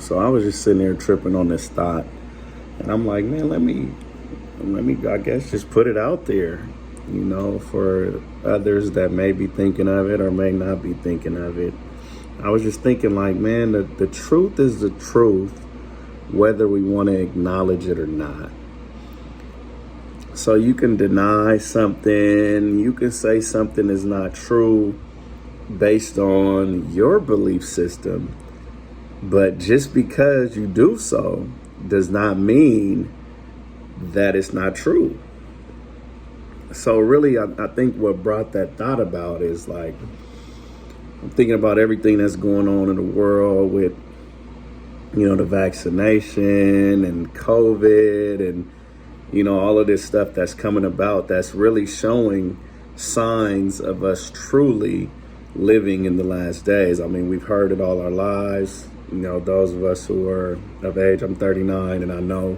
So I was just sitting there tripping on this thought, and I'm like, man, I guess just put it out there, for others that may be thinking of it or may not be thinking of it. I was just thinking like, man, the truth is the truth, whether we want to acknowledge it or not. So you can deny something, you can say something is not true based on your belief system, but just because you do so does not mean that it's not true. So really, I think what brought that thought about is like, I'm thinking about everything that's going on in the world with, the vaccination and COVID and, all of this stuff that's coming about that's really showing signs of us truly living in the last days. I mean, we've heard it all our lives. Those of us who are of age, I'm 39, and I know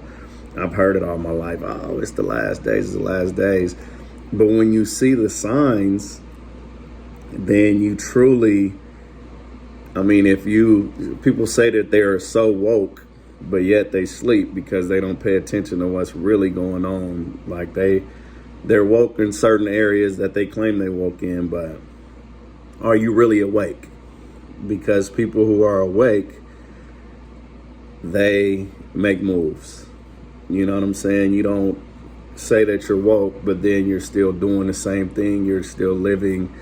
I've heard it all my life. Oh, it's the last days, it's the last days. But when you see the signs, then you truly, people say that they are so woke, but yet they sleep because they don't pay attention to what's really going on. Like they're woke in certain areas that they claim they woke in, but are you really awake? Because people who are awake, they make moves. You know what I'm saying? You don't say that you're woke, but then you're still doing the same thing. You're still living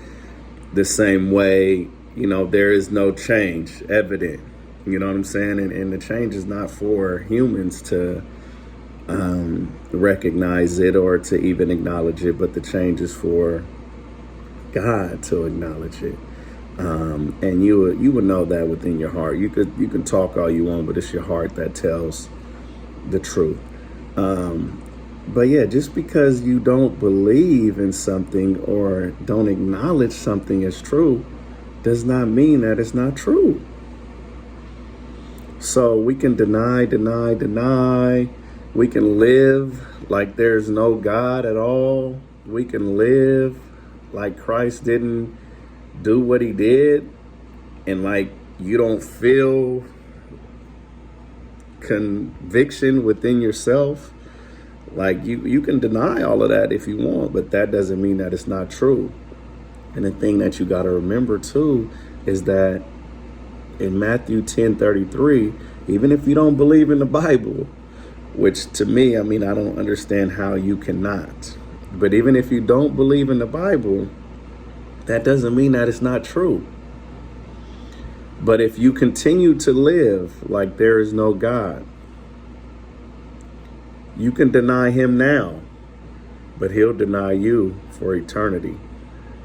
the same way. There is no change evident. You know what I'm saying? And the change is not for humans to recognize it or to even acknowledge it, but the change is for God to acknowledge it. And you would know that within your heart. You can talk all you want, but it's your heart that tells the truth. But yeah, just because you don't believe in something or don't acknowledge something as true does not mean that it's not true. So we can deny. We can live like there's no God at all. We can live like Christ didn't do what he did, and like you don't feel conviction within yourself. Like you can deny all of that if you want, but that doesn't mean that it's not true. And the thing that you got to remember too is that in Matthew 10:33, even if you don't believe in the Bible, which to me, I don't understand how you cannot. But even if you don't believe in the Bible, that doesn't mean that it's not true. But if you continue to live like there is no God, you can deny him now, but he'll deny you for eternity.